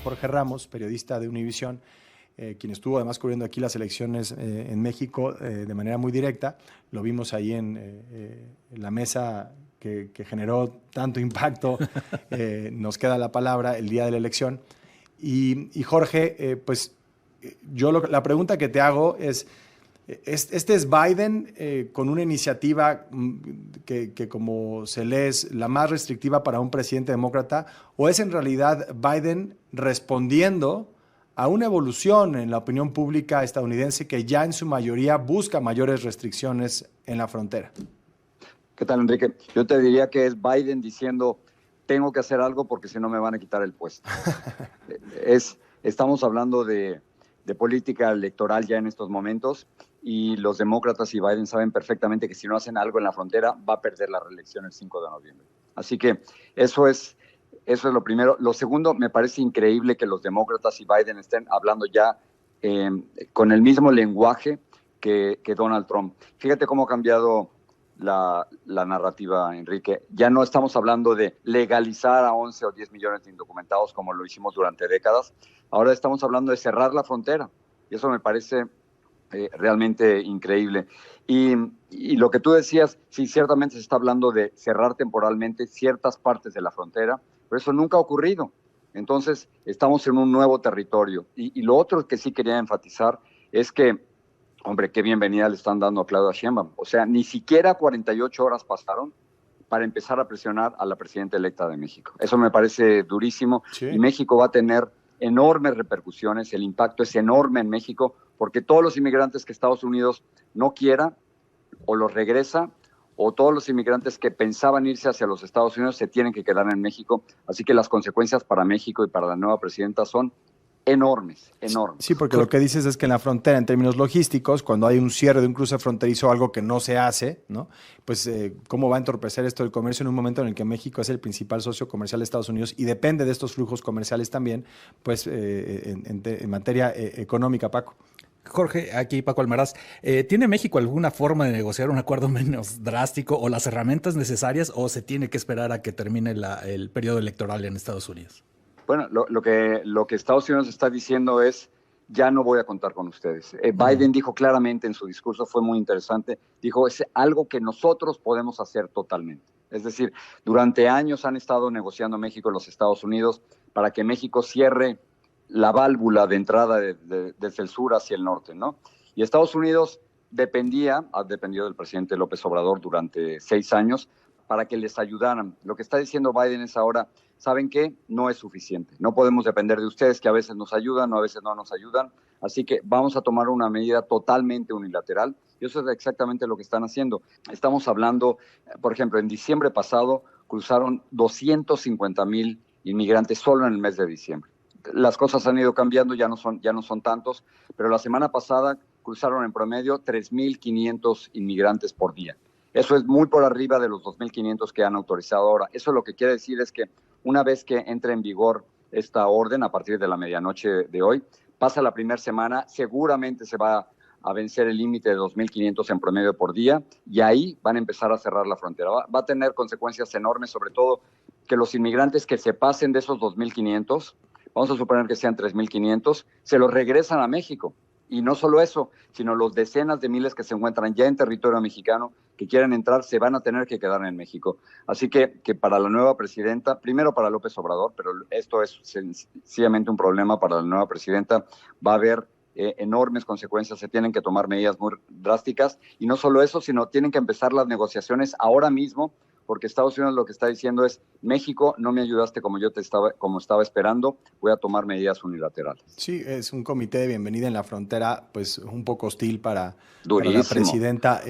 Jorge Ramos, periodista de Univisión, quien estuvo además cubriendo aquí las elecciones en México de manera muy directa. Lo vimos ahí en la mesa que generó tanto impacto, nos queda la palabra, el día de la elección. Y Jorge, la pregunta que te hago es, este es Biden con una iniciativa que como se lee es la más restrictiva para un presidente demócrata, o es en realidad Biden respondiendo a una evolución en la opinión pública estadounidense que ya en su mayoría busca mayores restricciones en la frontera? ¿Qué tal, Enrique? Yo te diría que es Biden diciendo, tengo que hacer algo porque si no me van a quitar el puesto. Estamos hablando de política electoral ya en estos momentos, y los demócratas y Biden saben perfectamente que si no hacen algo en la frontera va a perder la reelección el 5 de noviembre. Así que eso es lo primero. Lo segundo, me parece increíble que los demócratas y Biden estén hablando ya con el mismo lenguaje que Donald Trump. Fíjate cómo ha cambiado la narrativa, Enrique. Ya no estamos hablando de legalizar a 11 o 10 millones de indocumentados como lo hicimos durante décadas. Ahora estamos hablando de cerrar la frontera, y eso me parece realmente increíble. Y lo que tú decías, sí, ciertamente se está hablando de cerrar temporalmente ciertas partes de la frontera, pero eso nunca ha ocurrido. Entonces, estamos en un nuevo territorio. Y lo otro que sí quería enfatizar es que, hombre, qué bienvenida le están dando a Claudia Sheinbaum. O sea, ni siquiera 48 horas pasaron para empezar a presionar a la presidenta electa de México. Eso me parece durísimo. Sí. Y México va a tener enormes repercusiones. El impacto es enorme en México, porque todos los inmigrantes que Estados Unidos no quiera o los regresa, o todos los inmigrantes que pensaban irse hacia los Estados Unidos se tienen que quedar en México. Así que las consecuencias para México y para la nueva presidenta son enormes, enormes. Sí, porque lo que dices es que en la frontera, en términos logísticos, cuando hay un cierre de un cruce fronterizo, algo que no se hace, ¿no? Pues cómo va a entorpecer esto el comercio en un momento en el que México es el principal socio comercial de Estados Unidos y depende de estos flujos comerciales también, pues en materia económica, Paco. Jorge, aquí Paco Almaraz. ¿Tiene México alguna forma de negociar un acuerdo menos drástico o las herramientas necesarias, o se tiene que esperar a que termine el periodo electoral en Estados Unidos? Bueno, lo que Estados Unidos está diciendo es, ya no voy a contar con ustedes. Biden dijo claramente en su discurso, fue muy interesante, dijo, es algo que nosotros podemos hacer totalmente. Es decir, durante años han estado negociando México y los Estados Unidos para que México cierre la válvula de entrada desde el sur hacia el norte, ¿no? Y Estados Unidos ha dependido del presidente López Obrador durante 6 años para que les ayudaran. Lo que está diciendo Biden es ahora, ¿saben qué? No es suficiente. No podemos depender de ustedes, que a veces nos ayudan o a veces no nos ayudan. Así que vamos a tomar una medida totalmente unilateral. Y eso es exactamente lo que están haciendo. Estamos hablando, por ejemplo, en diciembre pasado cruzaron 250,000 inmigrantes solo en el mes de diciembre. Las cosas han ido cambiando, ya no son tantos, pero la semana pasada cruzaron en promedio 3,500 inmigrantes por día. Eso es muy por arriba de los 2,500 que han autorizado ahora. Eso lo que quiere decir es que una vez que entre en vigor esta orden, a partir de la medianoche de hoy, pasa la primera semana, seguramente se va a vencer el límite de 2,500 en promedio por día, y ahí van a empezar a cerrar la frontera. Va a tener consecuencias enormes, sobre todo que los inmigrantes que se pasen de esos 2,500, vamos a suponer que sean 3,500, se los regresan a México. Y no solo eso, sino los decenas de miles que se encuentran ya en territorio mexicano, que quieren entrar, se van a tener que quedar en México. Así que para la nueva presidenta, primero para López Obrador, pero esto es sencillamente un problema para la nueva presidenta, va a haber enormes consecuencias, se tienen que tomar medidas muy drásticas, y no solo eso, sino tienen que empezar las negociaciones ahora mismo, porque Estados Unidos lo que está diciendo es, México, no me ayudaste como estaba esperando, voy a tomar medidas unilaterales. Sí, es un comité de bienvenida en la frontera, pues un poco hostil para la presidenta